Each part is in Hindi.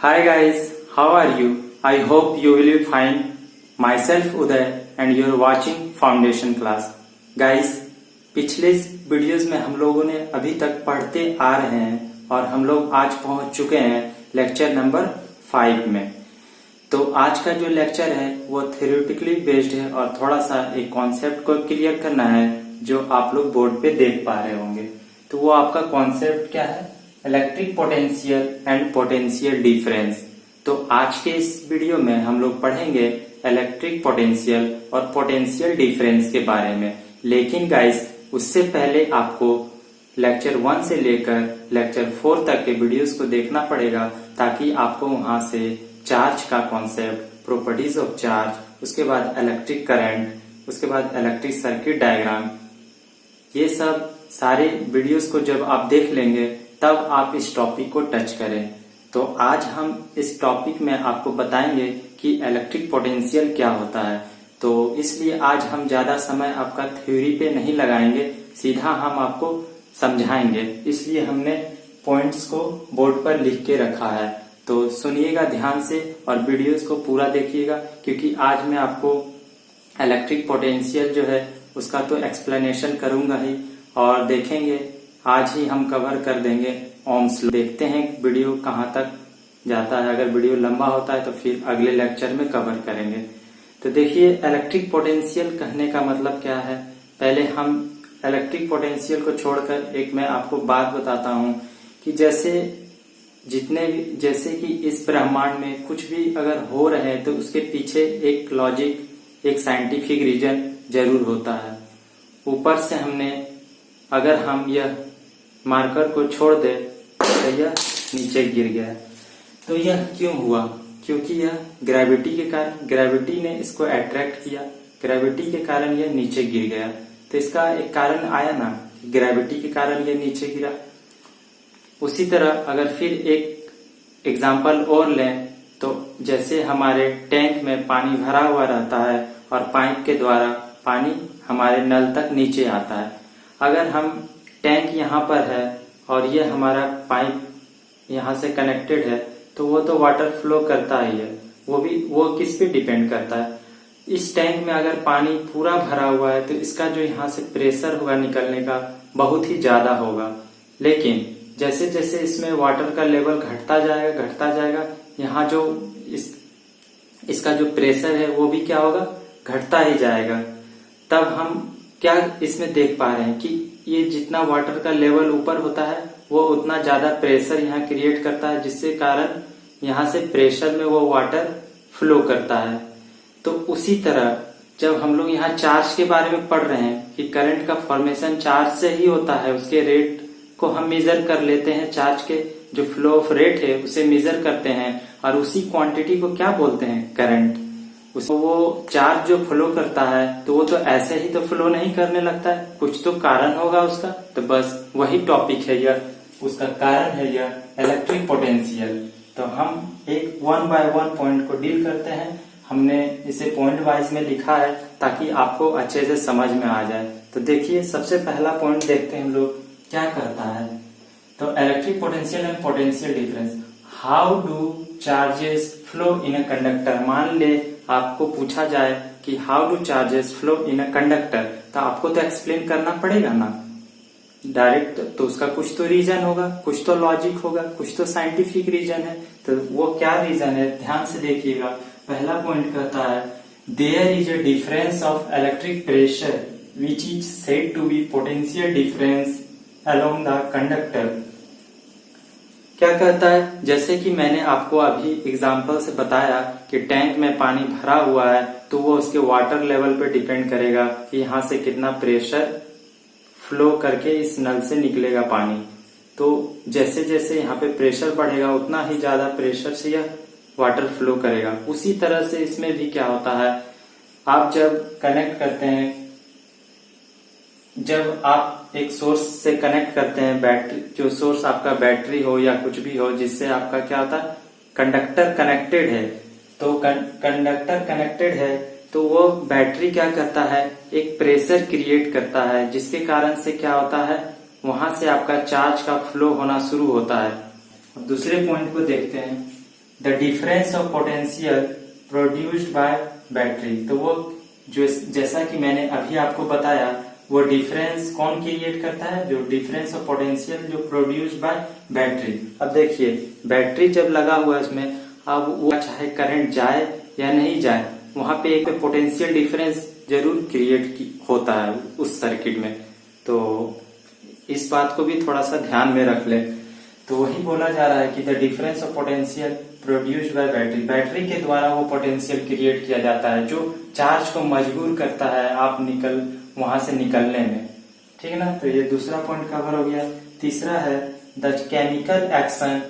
Hi guys, how are you? I hope you will be fine. Myself Uday and you are watching Foundation class. Guys, पिछले वीडियोस में हम लोगों ने अभी तक पढ़ते आ रहे हैं और हम लोग आज पहुंच चुके हैं लेक्चर नंबर 5 में। तो आज का जो लेक्चर है वो थ्योरेटिकली बेस्ड है और थोड़ा सा एक कॉन्सेप्ट को क्लियर करना है जो आप लोग बोर्ड पे देख पा रहे होंगे। तो वो आपका कॉन्सेप्ट क्या है? Electric potential and potential difference. तो आज के इस वीडियो में हम लोग पढ़ेंगे इलेक्ट्रिक पोटेंशियल और पोटेंशियल डिफरेंस के बारे में। लेकिन गाइस, उससे पहले आपको लेक्चर 1 से लेकर लेक्चर 4 तक के वीडियोस को देखना पड़ेगा ताकि आपको वहां से चार्ज का कॉन्सेप्ट, प्रॉपर्टीज ऑफ चार्ज, उसके बाद इलेक्ट्रिक करंट, उसके बाद इलेक्ट्रिक सर्किट डायग्राम, ये सब सारे वीडियोस को जब आप देख लेंगे तब आप इस टॉपिक को टच करें। तो आज हम इस टॉपिक में आपको बताएंगे कि इलेक्ट्रिक पोटेंशियल क्या होता है। तो इसलिए आज हम ज्यादा समय आपका थ्योरी पे नहीं लगाएंगे, सीधा हम आपको समझाएंगे। इसलिए हमने पॉइंट्स को बोर्ड पर लिख के रखा है। तो सुनिएगा ध्यान से और वीडियोस को पूरा देखिएगा, क्योंकि आज मैं आपको इलेक्ट्रिक पोटेंशियल जो है उसका तो एक्सप्लेनेशन करूंगा ही और देखेंगे, आज ही हम कवर कर देंगे ओम्स लॉ। देखते हैं वीडियो कहाँ तक जाता है। अगर वीडियो लंबा होता है तो फिर अगले लेक्चर में कवर करेंगे। तो देखिए, इलेक्ट्रिक पोटेंशियल कहने का मतलब क्या है। पहले हम इलेक्ट्रिक पोटेंशियल को छोड़कर एक मैं आपको बात बताता हूँ कि जैसे कि इस ब्रह्मांड में कुछ भी अगर हो रहे हैं तो उसके पीछे एक लॉजिक, एक साइंटिफिक रीजन जरूर होता है। ऊपर से अगर हम यह मार्कर को छोड़ दे तो यह नीचे गिर गया। तो यह क्यों हुआ? क्योंकि यह ग्रेविटी के कारण, ग्रेविटी ने इसको अट्रैक्ट किया, ग्रेविटी के कारण यह नीचे गिर गया। तो इसका एक कारण आया ना, ग्रेविटी के कारण यह नीचे गिरा। उसी तरह अगर फिर एक एग्जाम्पल और लें तो जैसे हमारे टैंक में पानी भरा हुआ रहता है और पाइप के द्वारा पानी हमारे नल तक नीचे आता है। अगर हम टैंक यहाँ पर है और ये हमारा पाइप यहाँ से कनेक्टेड है तो वो तो वाटर फ्लो करता ही है। वो किस पे डिपेंड करता है? इस टैंक में अगर पानी पूरा भरा हुआ है तो इसका जो यहाँ से प्रेशर होगा निकलने का बहुत ही ज्यादा होगा। लेकिन जैसे जैसे इसमें वाटर का लेवल घटता जाएगा, यहाँ जो इसका जो प्रेशर है वो भी क्या होगा? घटता ही जाएगा। तब हम क्या इसमें देख पा रहे हैं कि ये जितना वाटर का लेवल ऊपर होता है वो उतना ज्यादा प्रेशर यहाँ क्रिएट करता है, जिससे कारण यहाँ से प्रेशर में वो वाटर फ्लो करता है। तो उसी तरह जब हम लोग यहाँ चार्ज के बारे में पढ़ रहे हैं कि करंट का फॉर्मेशन चार्ज से ही होता है, उसके रेट को हम मेजर कर लेते हैं, चार्ज के जो फ्लो ऑफ रेट है उसे मेजर करते हैं और उसी क्वांटिटी को क्या बोलते हैं? करंट। वो चार्ज जो फ्लो करता है तो वो तो ऐसे ही तो फ्लो नहीं करने लगता है, कुछ तो कारण होगा उसका। तो बस वही टॉपिक है यह, उसका कारण है यह इलेक्ट्रिक पोटेंशियल। तो हम एक 1 बाय 1 पॉइंट को डील करते हैं। हमने इसे पॉइंट वाइज में लिखा है ताकि आपको अच्छे से समझ में आ जाए। तो देखिए, सबसे पहला पॉइंट देखते हैं हम लोग क्या करता है। तो electric potential and potential difference. How do charges flow in a conductor. मान ले आपको पूछा जाए कि how do charges flow in a conductor, तो आपको तो एक्सप्लेन करना पड़ेगा ना डायरेक्ट। तो उसका कुछ तो रीजन होगा, कुछ तो लॉजिक होगा, कुछ तो साइंटिफिक रीजन है। तो वो क्या रीजन है, ध्यान से देखिएगा। पहला पॉइंट कहता है there is a difference of electric pressure which is said to be potential difference along the conductor. क्या कहता है? जैसे कि मैंने आपको अभी एग्जाम्पल से बताया कि टैंक में पानी भरा हुआ है तो वो उसके वाटर लेवल पे डिपेंड करेगा कि यहाँ से कितना प्रेशर फ्लो करके इस नल से निकलेगा पानी। तो जैसे जैसे यहाँ पे प्रेशर बढ़ेगा उतना ही ज्यादा प्रेशर से यह वाटर फ्लो करेगा। उसी तरह से इसमें भी क्या होता है, आप जब कनेक्ट करते हैं, जब आप एक सोर्स से कनेक्ट करते हैं, बैटरी, जो सोर्स आपका बैटरी हो या कुछ भी हो, जिससे आपका क्या होता है, कंडक्टर कनेक्टेड है। तो कंडक्टर कनेक्टेड है तो वो बैटरी क्या करता है, एक प्रेशर क्रिएट करता है, जिसके कारण से क्या होता है, वहां से आपका चार्ज का फ्लो होना शुरू होता है। दूसरे पॉइंट को देखते हैं। The difference of potential produced by battery. तो वो जो जैसा कि मैंने अभी आपको बताया, वो डिफरेंस कौन क्रिएट करता है? जो डिफरेंस ऑफ पोटेंशियल जो प्रोड्यूस्ड बाय बैटरी। अब देखिए, बैटरी जब लगा हुआ है इसमें, अब वो चाहे करंट जाए या नहीं जाए, वहां पे एक पोटेंशियल डिफरेंस जरूर क्रिएट होता है उस सर्किट में। तो इस बात को भी थोड़ा सा ध्यान में रख ले। तो वही बोला जा रहा है कि the difference of potential produced by battery, battery के द्वारा वो पोटेंशियल क्रिएट किया जाता है जो चार्ज को मजबूर करता है आप वहां से निकलने में। ठीक है ना। तो ये दूसरा पॉइंट कवर हो गया। तीसरा है the chemical action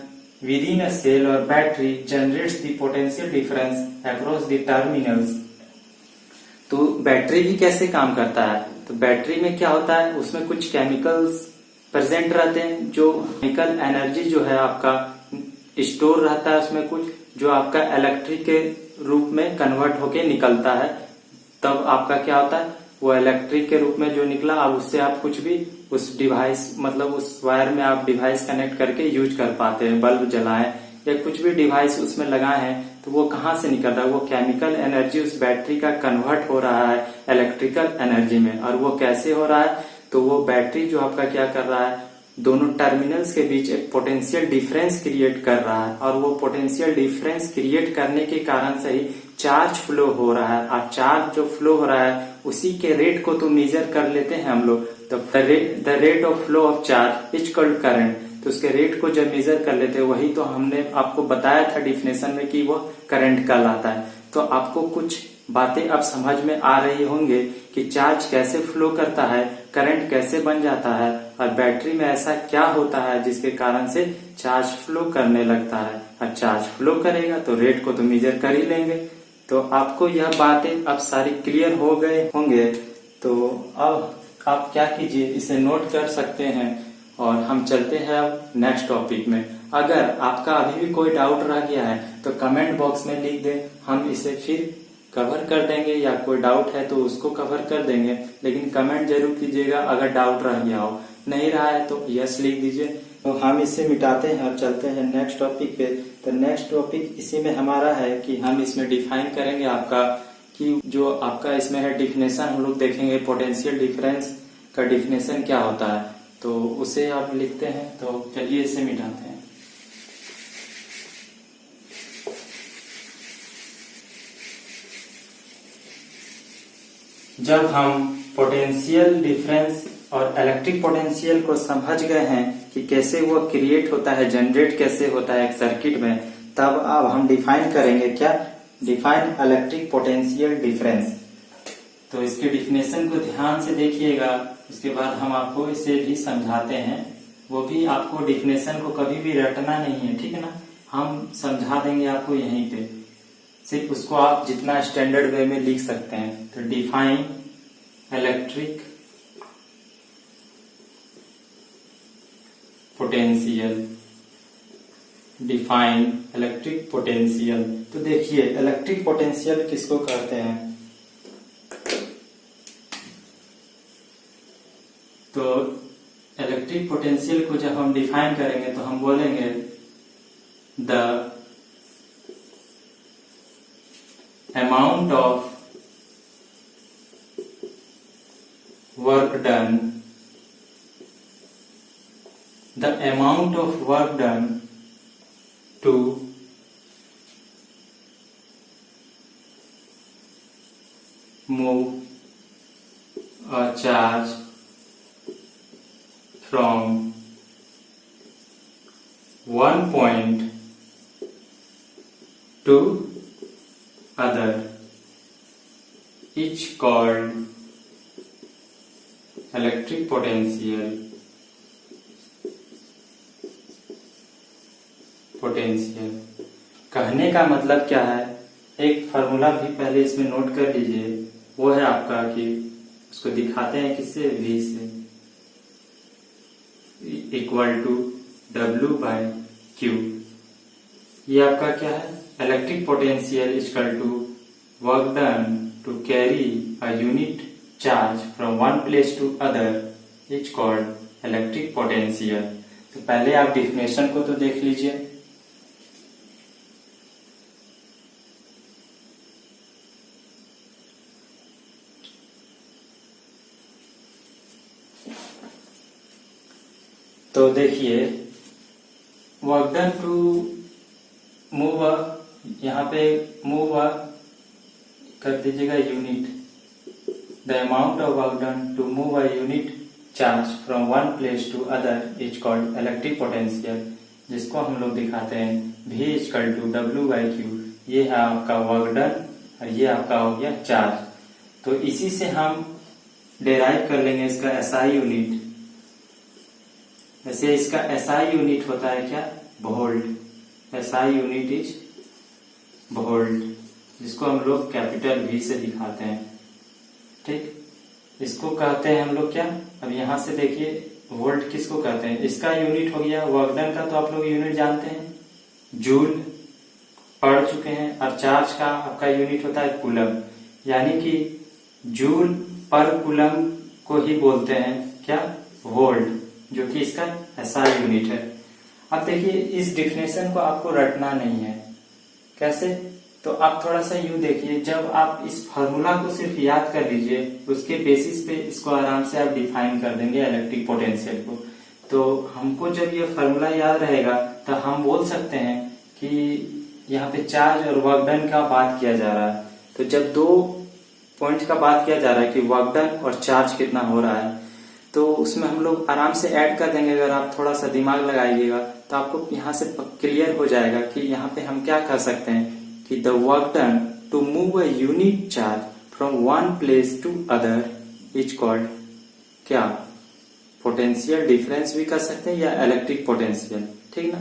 with in a cell और battery generates the potential difference across the terminals. तो बैटरी भी कैसे काम करता है? तो बैटरी में क्या होता है, उसमें कुछ केमिकल्स प्रेजेंट रहते हैं, जो केमिकल एनर्जी जो है आपका स्टोर रहता है उसमें, कुछ जो आपका इलेक्ट्रिक के रूप में कन्वर्ट होके निकलता है। तब आपका क्या होता है, वो इलेक्ट्रिक के रूप में जो निकला, अब उससे आप कुछ भी उस डिवाइस मतलब उस वायर में आप डिवाइस कनेक्ट करके यूज कर पाते हैं, बल्ब जलाएं या कुछ भी डिवाइस उसमें लगाए हैं। तो वो कहाँ से निकल रहा है? वो केमिकल एनर्जी उस बैटरी का कन्वर्ट हो रहा है इलेक्ट्रिकल एनर्जी में। और वो कैसे हो रहा है? तो वो बैटरी जो आपका क्या कर रहा है, दोनों टर्मिनल्स के बीच एक पोटेंशियल डिफरेंस क्रिएट कर रहा है, और वो पोटेंशियल डिफरेंस क्रिएट करने के कारण से ही चार्ज फ्लो हो रहा है। और चार्ज जो फ्लो हो रहा है उसी के रेट को तो मेजर कर लेते हैं हम लोग। तो the rate of flow of charge is called current. तो उसके रेट को जब मेजर कर लेते हैं, वही तो हमने आपको बताया था डिफिनेशन में कि वो करंट कहलाता है। तो आपको कुछ बातें अब समझ में आ रही होंगे कि चार्ज कैसे फ्लो करता है, करंट कैसे बन जाता है, और बैटरी में ऐसा क्या होता है जिसके कारण से चार्ज फ्लो करने लगता है। और चार्ज फ्लो करेगा तो रेट को तो मेजर कर ही लेंगे। तो आपको यह बातें अब सारी क्लियर हो गए होंगे। तो अब आप क्या कीजिए, इसे नोट कर सकते हैं और हम चलते हैं अब नेक्स्ट टॉपिक में। अगर आपका अभी भी कोई डाउट रह गया है तो कमेंट बॉक्स में लिख दें, हम इसे फिर कवर कर देंगे, या कोई डाउट है तो उसको कवर कर देंगे। लेकिन कमेंट जरूर कीजिएगा अगर डाउट रह गया हो, नहीं रहा है तो यस लिख दीजिए। तो हम इसे मिटाते हैं और चलते हैं नेक्स्ट टॉपिक पे। तो नेक्स्ट टॉपिक इसी में हमारा है कि हम इसमें डिफाइन करेंगे आपका कि जो आपका इसमें है डिफिनेशन, हम लोग देखेंगे पोटेंशियल डिफरेंस का डिफिनेशन क्या होता है। तो उसे आप लिखते हैं। तो चलिए इसे मिटाते हैं। जब हम पोटेंशियल डिफरेंस और इलेक्ट्रिक पोटेंशियल को समझ गए हैं कि कैसे वो क्रिएट होता है, जनरेट कैसे होता है एक सर्किट में, तब अब हम डिफाइन करेंगे क्या, डिफाइन इलेक्ट्रिक पोटेंशियल डिफरेंस। तो इसके डिफिनेशन को ध्यान से देखिएगा, उसके बाद हम आपको इसे भी समझाते हैं। वो भी आपको डिफिनेशन को कभी भी रटना नहीं है, ठीक है ना, हम समझा देंगे आपको यहीं पे। सिर्फ उसको आप जितना स्टैंडर्ड वे में लिख सकते हैं। तो define electric potential, define electric potential. तो देखिए इलेक्ट्रिक पोटेंशियल किसको कहते हैं? तो इलेक्ट्रिक पोटेंशियल को जब हम डिफाइन करेंगे तो हम बोलेंगे the amount of work done, the amount of work done to move a charge from one point to other each called electric potential, potential. कहने का मतलब क्या है, एक फार्मूला भी पहले इसमें नोट कर लीजिए। वो है आपका कि उसको दिखाते हैं किससे, V से, इक्वल टू W/Q। ये आपका क्या है, electric potential equal to work done to carry a unit charge from one place to other is called electric potential. तो पहले आप डिफिनेशन को तो देख लीजिए। तो देखिए वर्क डन टू मूव यहाँ पे मूव कर दीजिएगा unit, the amount of work done to move a unit charge from one place to other is called electric potential, जिसको हम लोग दिखाते हैं V इक्वल टू W/Q। ये है आपका वर्क डन और ये आपका हो गया चार्ज। तो इसी से हम डेराइव कर लेंगे इसका SI यूनिट। वैसे इसका SI यूनिट होता है क्या, volt. SI unit is volt, जिसको हम लोग कैपिटल V से दिखाते हैं। ठीक, इसको कहते हैं हम लोग क्या, अब यहां से देखिए वोल्ट किसको कहते हैं, इसका यूनिट हो गया वर्क डन का, तो आप लोग यूनिट जानते हैं, जूल पढ़ चुके हैं। और चार्ज का आपका यूनिट होता है कूलम, यानी कि जूल पर कूलम को ही बोलते हैं क्या, वोल्ट, जो कि इसका SI यूनिट है। अब देखिए इस डिफिनेशन को आपको रटना नहीं है, कैसे, तो आप थोड़ा सा यूं देखिए, जब आप इस फॉर्मूला को सिर्फ याद कर लीजिए, उसके बेसिस पे इसको आराम से आप डिफाइन कर देंगे इलेक्ट्रिक पोटेंशियल को। तो हमको जब ये फॉर्मूला याद रहेगा तो हम बोल सकते हैं कि यहाँ पे चार्ज और वर्क डन का बात किया जा रहा है। तो जब दो पॉइंट का बात किया जा रहा है कि वर्क डन और चार्ज कितना हो रहा है, तो उसमें हम लोग आराम से ऐड कर देंगे। अगर आप थोड़ा सा दिमाग लगाइएगा तो आपको यहाँ से क्लियर हो जाएगा कि यहाँ पे हम क्या कर सकते हैं कि the work done to move a unit charge from one place to other is called क्या, पोटेंशियल डिफरेंस भी कर सकते हैं या इलेक्ट्रिक पोटेंशियल। ठीक ना,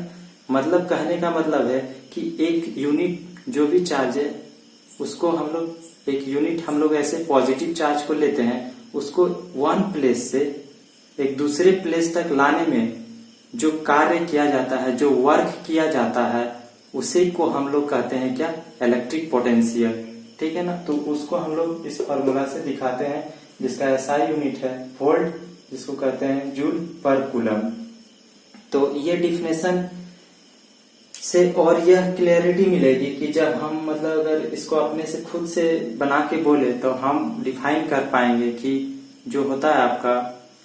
मतलब कहने का मतलब है कि एक यूनिट जो भी चार्ज है उसको हम लोग, एक यूनिट हम लोग ऐसे पॉजिटिव चार्ज को लेते हैं, उसको वन प्लेस से एक दूसरे प्लेस तक लाने में जो कार्य किया जाता है, जो वर्क किया जाता है, उसी को हम लोग कहते हैं क्या, इलेक्ट्रिक पोटेंशियल। ठीक है ना, तो उसको हम लोग इस फॉर्मूला से दिखाते हैं, जिसका SI यूनिट है वोल्ट, जिसको कहते हैं जूल पर कूलम। तो ये डिफिनेशन से और यह क्लियरिटी मिलेगी कि जब हम मतलब अगर इसको अपने से खुद से बना के बोले तो हम डिफाइन कर पाएंगे कि जो होता है आपका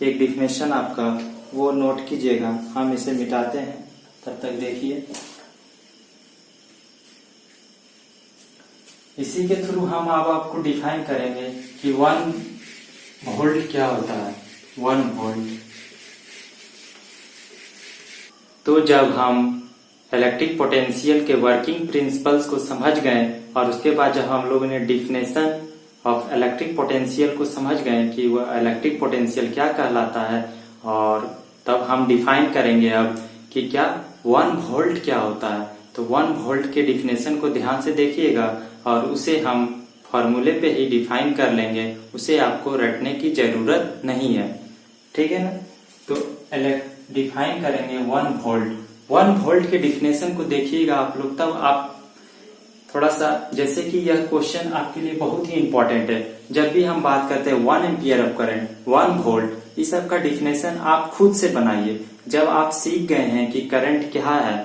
एक डिफिनेशन आपका, वो नोट कीजिएगा। हम इसे मिटाते हैं, तब तक देखिए। इसी के थ्रू हम अब आपको डिफाइन करेंगे कि 1 वोल्ट क्या होता है, 1 वोल्ट। तो जब हम इलेक्ट्रिक पोटेंशियल के वर्किंग प्रिंसिपल्स को समझ गए और उसके बाद जब हम लोगों ने डिफिनेशन ऑफ इलेक्ट्रिक पोटेंशियल को समझ गए कि वह इलेक्ट्रिक पोटेंशियल क्या कहलाता है, और तब हम डिफाइन करेंगे अब कि क्या 1 वोल्ट क्या होता है। तो 1 वोल्ट के डिफिनेशन को ध्यान से देखिएगा और उसे हम फॉर्मूले पे ही डिफाइन कर लेंगे, उसे आपको रटने की जरूरत नहीं है। ठीक है ना, तो डिफाइन करेंगे 1 वोल्ट। 1 वोल्ट के डिफिनेशन को देखिएगा आप लोग, तब आप थोड़ा सा, जैसे कि यह क्वेश्चन आपके लिए बहुत ही इंपॉर्टेंट है। जब भी हम बात करते हैं 1 एम्पियर ऑफ करंट, 1 वोल्ट, इस सब का डिफिनेशन आप खुद से बनाइए। जब आप सीख गए हैं कि करंट क्या है,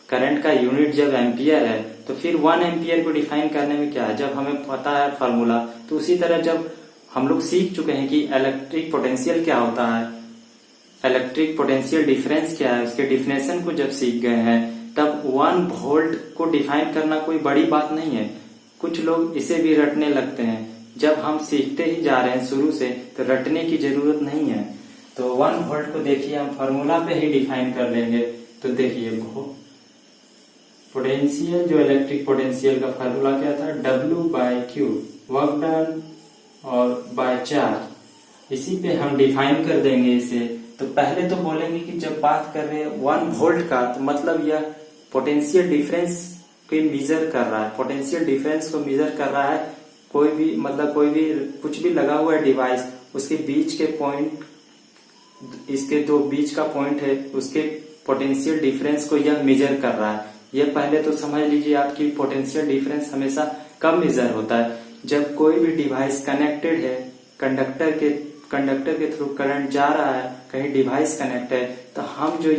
करंट का यूनिट जब एम्पियर है, तो फिर 1 एम्पियर को डिफाइन करने में क्या है, जब हमें पता है फॉर्मूला, तो उसी तरह जब हम लोग सीख चुके हैं कि इलेक्ट्रिक पोटेंशियल क्या होता है, इलेक्ट्रिक पोटेंशियल डिफरेंस क्या है, उसके डिफिनेशन को जब सीख गए हैं, तब 1 वोल्ट को डिफाइन करना कोई बड़ी बात नहीं है। कुछ लोग इसे भी रटने लगते हैं। जब हम सीखते ही जा रहे हैं शुरू से, तो रटने की जरूरत नहीं है। तो 1 वोल्ट को देखिए हम फॉर्मूला पे ही डिफाइन कर लेंगे। तो देखिए पोटेंशियल, जो इलेक्ट्रिक पोटेंशियल का फॉर्मूला क्या था, W/Q, वर्क डन और बाय चार्ज। इसी पे हम डिफाइन कर देंगे इसे। तो पहले तो बोलेंगे कि जब बात कर रहे हैं 1 वोल्ट का, तो मतलब यह पोटेंशियल डिफरेंस को मेजर कर रहा है, पोटेंशियल डिफरेंस को मेजर कर रहा है। कोई भी मतलब कोई भी कुछ भी लगा हुआ है डिवाइस, उसके बीच के पॉइंट, इसके दो बीच का पॉइंट है, उसके पोटेंशियल डिफरेंस को यह मेजर कर रहा है। यह पहले तो समझ लीजिए आपकी पोटेंशियल डिफरेंस हमेशा कब मेजर होता है, जब कोई भी डिवाइस कनेक्टेड है, कंडक्टर के थ्रू करंट जा रहा है, कहीं डिवाइस कनेक्ट है, तो हम जो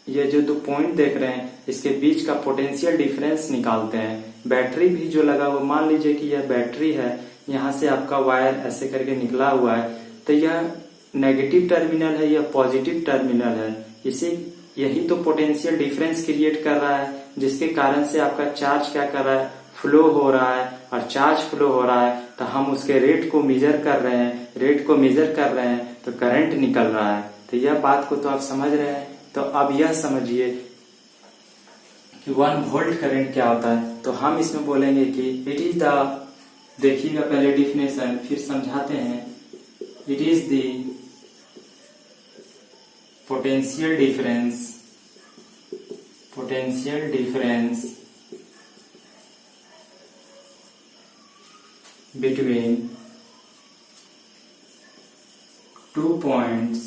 ये जो 2 पॉइंट देख रहे हैं, इसके बीच का पोटेंशियल डिफरेंस निकालते हैं। बैटरी भी जो लगा हुआ, मान लीजिए कि यह बैटरी है, यहाँ से आपका वायर ऐसे करके निकला हुआ है, तो यह नेगेटिव टर्मिनल है या पॉजिटिव टर्मिनल है, इसे यही तो पोटेंशियल डिफरेंस क्रिएट कर रहा है, जिसके कारण से आपका चार्ज क्या कर रहा है, फ्लो हो रहा है। और चार्ज फ्लो हो रहा है तो हम उसके रेट को मेजर कर रहे हैं, रेट को मेजर कर रहे हैं तो करंट निकल रहा है। तो यह बात को तो आप समझ रहे हैं। तो अब यह समझिए कि 1 वोल्ट करंट क्या होता है। तो हम इसमें बोलेंगे कि इट इज द, देखिएगा पहले डिफिनेशन फिर समझाते हैं। It is the potential difference between two points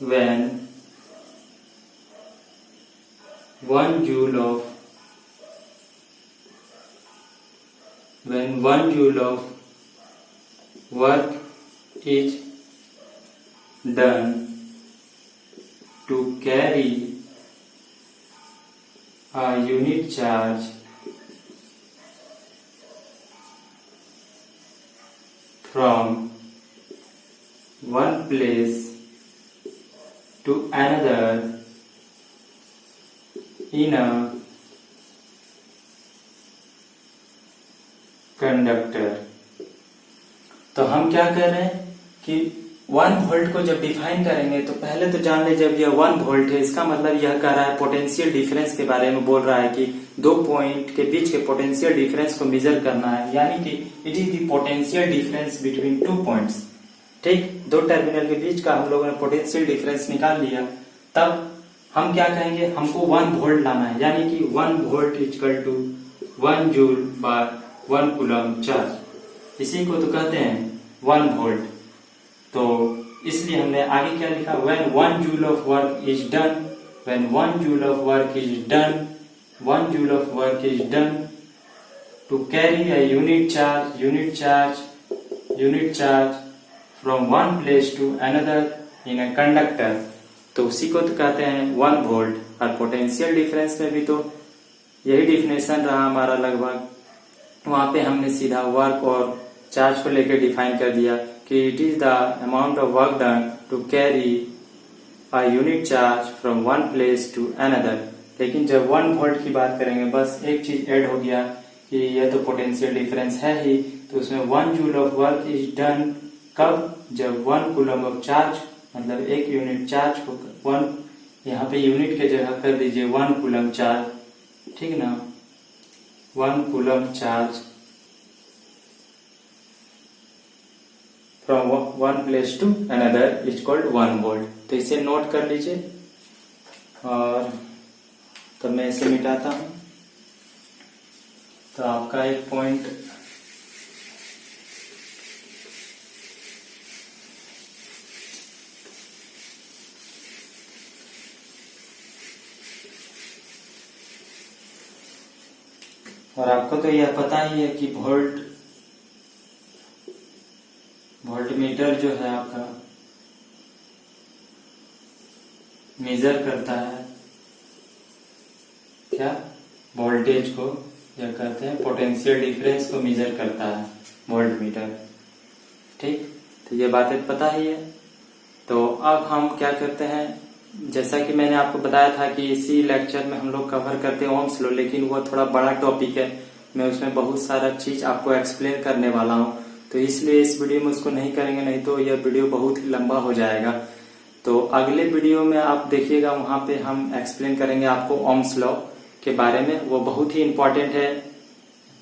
when 1 joule of work is done to carry a unit charge from one place to another in a conductor. तो हम क्या कर रहे हैं कि 1 वोल्ट को जब डिफाइन करेंगे तो पहले तो जान ले, जब यह 1 वोल्ट है इसका मतलब यह कह रहा है पोटेंशियल डिफरेंस के बारे में बोल रहा है कि 2 पॉइंट के बीच के पोटेंशियल डिफरेंस को मेजर करना है, यानी कि it is the potential difference between 2 points. ठीक, 2 टर्मिनल के बीच का हम लोगों ने पोटेंशियल डिफरेंस निकाल लिया। तब हम क्या कहेंगे, हमको 1 वोल्ट लाना है, यानी कि 1 वोल्ट इक्वल टू 1 जूल बार 1 कूलम चार्ज, इसी को तो कहते हैं 1 वोल्ट। तो इसलिए हमने आगे क्या लिखा, when 1 joule of work is done, when 1 joule of work is done, 1 joule of work is done to carry a unit charge from one place to another in a conductor। तो उसी को तो कहते हैं 1 वोल्ट। और पोटेंशियल डिफरेंस में भी तो यही डिफिनेशन रहा हमारा लगभग, वहां पे हमने सीधा वर्क और चार्ज को लेकर डिफाइन कर दिया कि it is the amount of work done to carry a unit charge from 1 place to another. लेकिन जब 1 वोल्ट की बात करेंगे, बस एक चीज ऐड हो गया कि यह तो पोटेंशियल डिफरेंस है ही, तो उसमें 1 joule of work is done कब, जब 1 कूलम ऑफ चार्ज, मतलब 1 यूनिट चार्ज को 1, यहाँ पे यूनिट के जगह कर दीजिए 1 कूलम चार्ज, ठीक ना, 1 coulomb charge from 1 place to another is called 1 volt. तो इसे नोट कर लीजिए। और तो मैं इसे मिटाता हूं। तो आपका एक पॉइंट और आपको तो यह पता ही है कि वोल्टमीटर जो है आपका मेजर करता है क्या, वोल्टेज को, या कहते हैं पोटेंशियल डिफरेंस को मेजर करता है वोल्टमीटर। ठीक, तो ये बातें पता ही है। तो अब हम क्या करते हैं, जैसा कि मैंने आपको बताया था कि इसी लेक्चर में हम लोग कवर करते हैं ओम्स लॉ, लेकिन वो थोड़ा बड़ा टॉपिक है, मैं उसमें बहुत सारा चीज आपको एक्सप्लेन करने वाला हूँ, तो इसलिए इस वीडियो में उसको नहीं करेंगे, नहीं तो यह वीडियो बहुत ही लंबा हो जाएगा। तो अगले वीडियो में आप देखिएगा, वहां पे हम एक्सप्लेन करेंगे आपको ओम्स लॉ के बारे में, वो बहुत ही इंपॉर्टेंट है,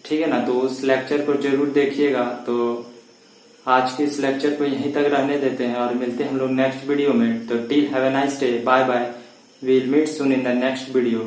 ठीक है ना। तो उस लेक्चर को जरूर देखिएगा। तो आज के इस लेक्चर को यहीं तक रहने देते हैं और मिलते हैं हम लोग नेक्स्ट वीडियो में। तो till have a nice day, bye bye, we will meet soon in the next video.